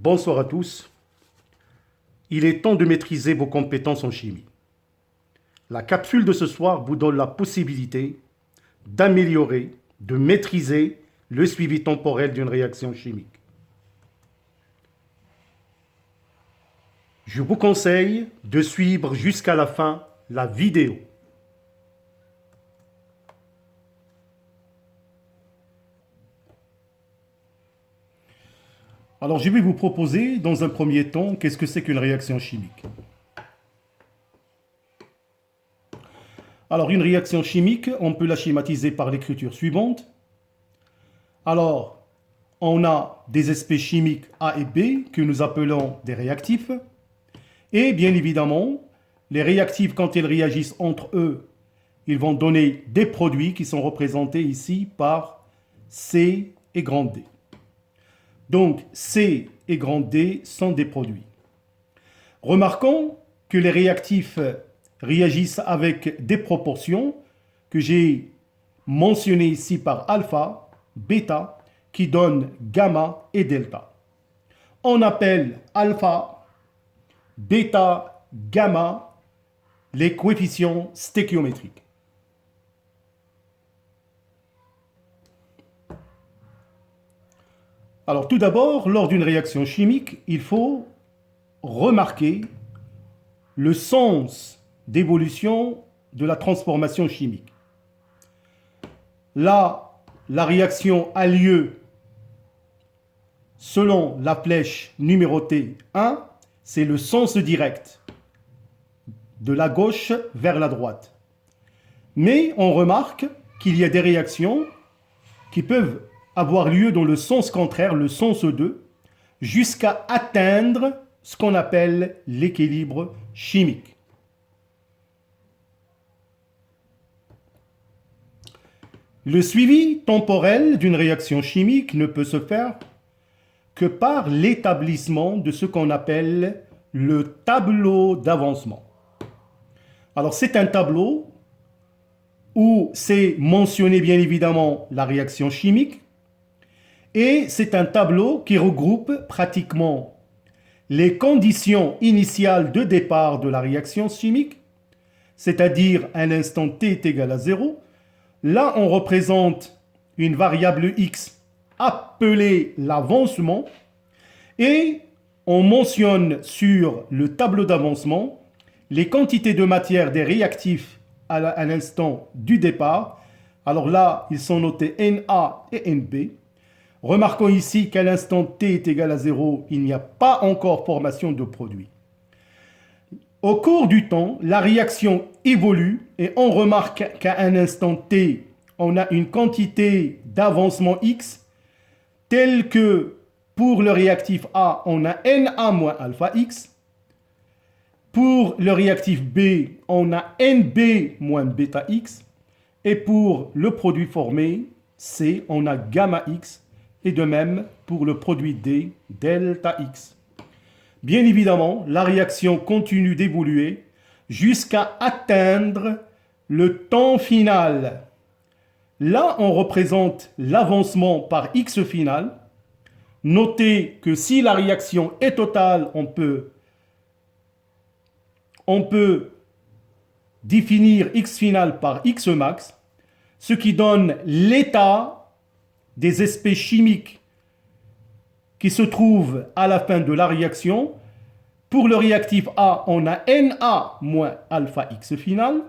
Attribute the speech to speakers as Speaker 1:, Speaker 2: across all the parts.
Speaker 1: Bonsoir à tous. Il est temps de maîtriser vos compétences en chimie. La capsule de ce soir vous donne la possibilité d'améliorer, de maîtriser le suivi temporel d'une réaction chimique. Je vous conseille de suivre jusqu'à la fin la vidéo. Alors, je vais vous proposer, dans un premier temps, qu'est-ce que c'est qu'une réaction chimique. Alors, une réaction chimique, on peut la schématiser par l'écriture suivante. Alors, on a des espèces chimiques A et B que nous appelons des réactifs. Et bien évidemment, les réactifs, quand ils réagissent entre eux, ils vont donner des produits qui sont représentés ici par C et grand D. Donc, C et grand D sont des produits. Remarquons que les réactifs réagissent avec des proportions que j'ai mentionnées ici par alpha, bêta, qui donnent gamma et delta. On appelle alpha, bêta, gamma les coefficients stéchiométriques. Alors tout d'abord, lors d'une réaction chimique, il faut remarquer le sens d'évolution de la transformation chimique. Là, la réaction a lieu selon la flèche numérotée 1, c'est le sens direct de la gauche vers la droite. Mais on remarque qu'il y a des réactions qui peuvent avoir lieu dans le sens contraire, le sens 2, jusqu'à atteindre ce qu'on appelle l'équilibre chimique. Le suivi temporel d'une réaction chimique ne peut se faire que par l'établissement de ce qu'on appelle le tableau d'avancement. Alors c'est un tableau où c'est mentionné bien évidemment la réaction chimique, et c'est un tableau qui regroupe pratiquement les conditions initiales de départ de la réaction chimique, c'est-à-dire à l'instant t est égal à 0. Là, on représente une variable x appelée l'avancement, et on mentionne sur le tableau d'avancement les quantités de matière des réactifs à l'instant du départ. Alors là, ils sont notés Na et Nb. Remarquons ici qu'à l'instant t est égal à 0, il n'y a pas encore formation de produit. Au cours du temps, la réaction évolue et on remarque qu'à un instant t, on a une quantité d'avancement x telle que pour le réactif A, on a Na moins alpha x. Pour le réactif B, on a Nb moins bêta x. Et pour le produit formé, C, on a gamma x. Et de même pour le produit D, delta x. Bien évidemment, la réaction continue d'évoluer jusqu'à atteindre le temps final. Là, on représente l'avancement par x final. Notez que si la réaction est totale, on peut définir x final par x max, ce qui donne l'état des espèces chimiques qui se trouvent à la fin de la réaction. Pour le réactif A, on a Na moins alpha x final.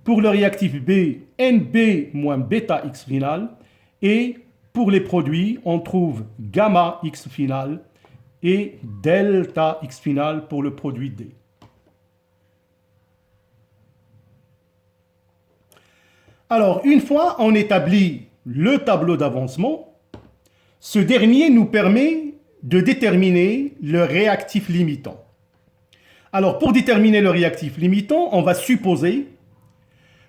Speaker 1: Pour le réactif B, Nb moins bêta x final. Et pour les produits, on trouve gamma x final et delta x final pour le produit D. Alors, une fois on établit le tableau d'avancement, ce dernier nous permet de déterminer le réactif limitant. Alors, pour déterminer le réactif limitant, on va supposer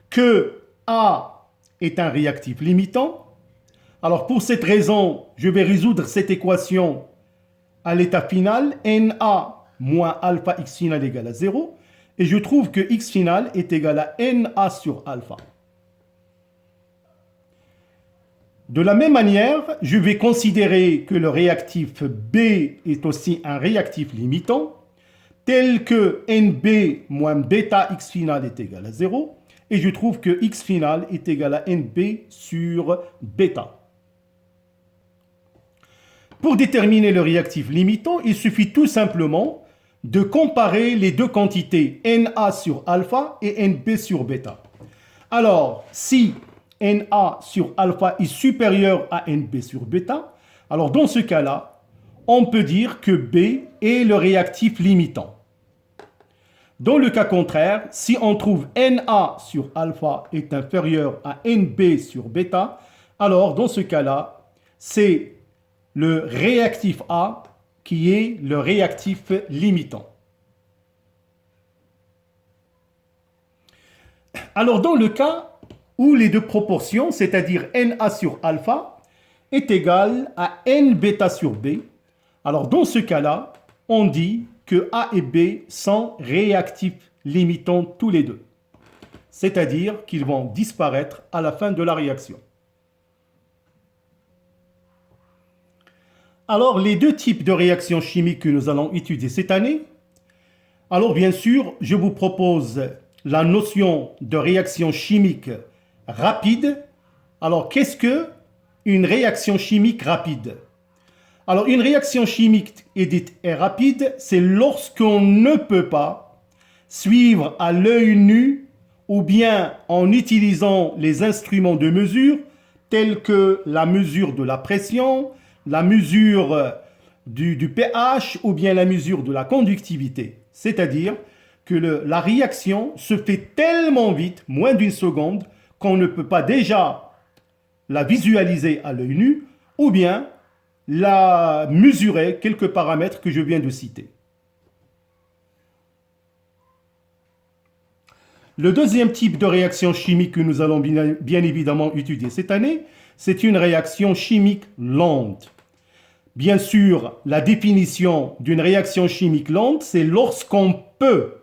Speaker 1: que A est un réactif limitant. Alors, pour cette raison, je vais résoudre cette équation à l'état final, Na moins alpha x final égale à 0, et je trouve que x final est égal à Na sur alpha. De la même manière, je vais considérer que le réactif B est aussi un réactif limitant, tel que NB moins bêta x final est égal à 0, et je trouve que x final est égal à NB sur bêta. Pour déterminer le réactif limitant, il suffit tout simplement de comparer les deux quantités Na sur alpha et NB sur bêta. Alors, si Na sur alpha est supérieur à NB sur bêta, alors dans ce cas-là, on peut dire que B est le réactif limitant. Dans le cas contraire, si on trouve Na sur alpha est inférieur à NB sur bêta, alors dans ce cas-là, c'est le réactif A qui est le réactif limitant. Alors dans le cas où les deux proportions, c'est-à-dire Na sur alpha, est égale à N bêta sur B, alors dans ce cas-là, on dit que A et B sont réactifs limitants tous les deux. C'est-à-dire qu'ils vont disparaître à la fin de la réaction. Alors, les deux types de réactions chimiques que nous allons étudier cette année, alors bien sûr, je vous propose la notion de réaction chimique rapide. Alors, qu'est-ce que une réaction chimique rapide? Alors, une réaction chimique est rapide, c'est lorsqu'on ne peut pas suivre à l'œil nu ou bien en utilisant les instruments de mesure tels que la mesure de la pression, la mesure du pH ou bien la mesure de la conductivité. C'est-à-dire que la réaction se fait tellement vite, moins d'une seconde, qu'on ne peut pas déjà la visualiser à l'œil nu ou bien la mesurer quelques paramètres que je viens de citer. Le deuxième type de réaction chimique que nous allons bien évidemment étudier cette année, c'est une réaction chimique lente. Bien sûr, la définition d'une réaction chimique lente, c'est lorsqu'on peut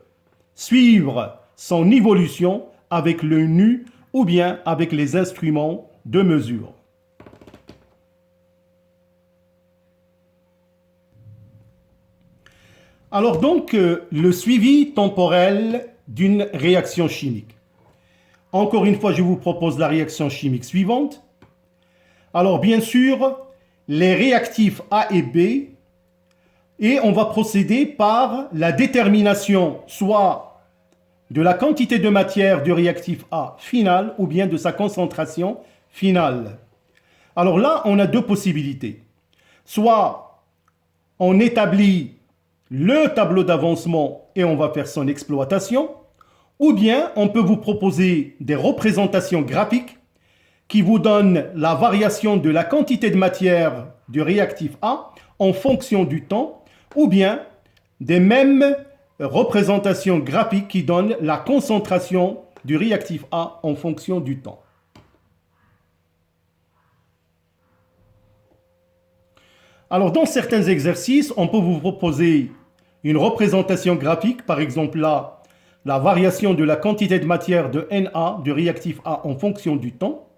Speaker 1: suivre son évolution avec l'œil nu ou bien avec les instruments de mesure. Alors donc, le suivi temporel d'une réaction chimique. Encore une fois, je vous propose la réaction chimique suivante. Alors bien sûr, les réactifs A et B, et on va procéder par la détermination soit de la quantité de matière du réactif A final ou bien de sa concentration finale. Alors là, on a deux possibilités. Soit on établit le tableau d'avancement et on va faire son exploitation, ou bien on peut vous proposer des représentations graphiques qui vous donnent la variation de la quantité de matière du réactif A en fonction du temps, ou bien des mêmes représentations graphiques qui donnent la concentration du réactif A en fonction du temps. Alors dans certains exercices, on peut vous proposer une représentation graphique, par exemple là, la variation de la quantité de matière de Na, du réactif A en fonction du temps.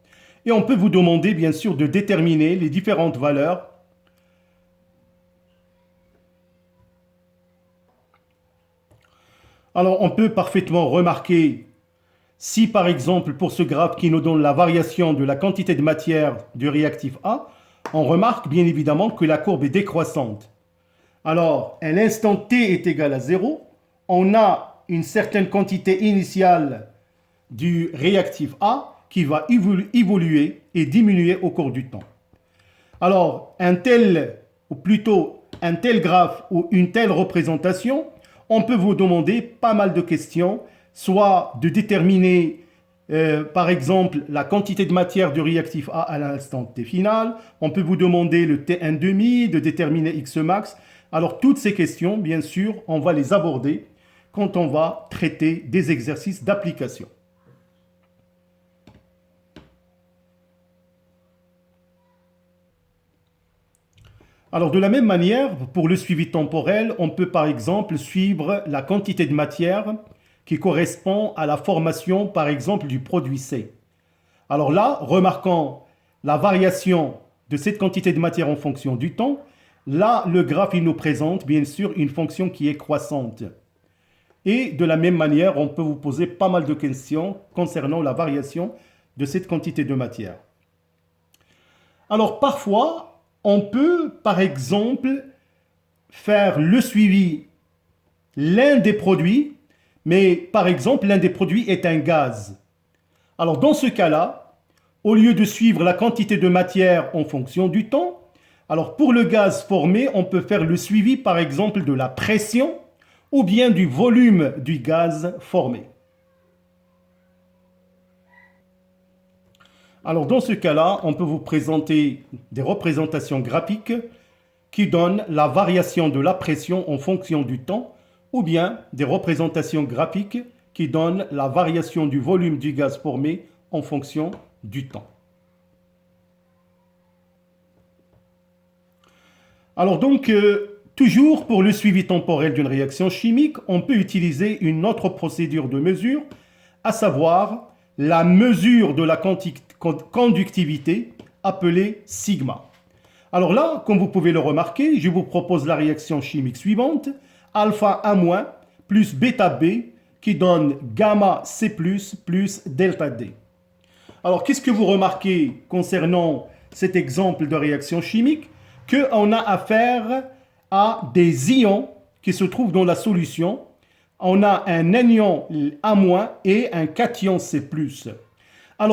Speaker 1: Et on peut vous demander bien sûr de déterminer les différentes valeurs. Alors on peut parfaitement remarquer, si par exemple pour ce graphe qui nous donne la variation de la quantité de matière du réactif A, on remarque bien évidemment que la courbe est décroissante. Alors, à l'instant t est égal à 0, on a une certaine quantité initiale du réactif A qui va évoluer et diminuer au cours du temps. Alors, un tel graphe ou une telle représentation, on peut vous demander pas mal de questions, soit de déterminer par exemple la quantité de matière du réactif A à l'instant t final, on peut vous demander le T1,5, de déterminer X max. Alors toutes ces questions, bien sûr, on va les aborder quand on va traiter des exercices d'application. Alors de la même manière, pour le suivi temporel, on peut par exemple suivre la quantité de matière qui correspond à la formation par exemple du produit C. Alors là, remarquons la variation de cette quantité de matière en fonction du temps, là, le graphe, il nous présente bien sûr une fonction qui est croissante. Et de la même manière, on peut vous poser pas mal de questions concernant la variation de cette quantité de matière. Alors parfois, on peut par exemple faire le suivi l'un des produits, mais par exemple l'un des produits est un gaz. Alors dans ce cas-là, au lieu de suivre la quantité de matière en fonction du temps, alors pour le gaz formé, on peut faire le suivi par exemple de la pression ou bien du volume du gaz formé. Alors dans ce cas-là, on peut vous présenter des représentations graphiques qui donnent la variation de la pression en fonction du temps ou bien des représentations graphiques qui donnent la variation du volume du gaz formé en fonction du temps. Alors donc, toujours pour le suivi temporel d'une réaction chimique, on peut utiliser une autre procédure de mesure, à savoir la mesure de la conductivité appelée sigma. Alors là, comme vous pouvez le remarquer, je vous propose la réaction chimique suivante, alpha A- plus bêta B, qui donne gamma C+, plus delta D. Alors, qu'est-ce que vous remarquez concernant cet exemple de réaction chimique? Qu'on a affaire à des ions qui se trouvent dans la solution. On a un anion A- et un cation C+.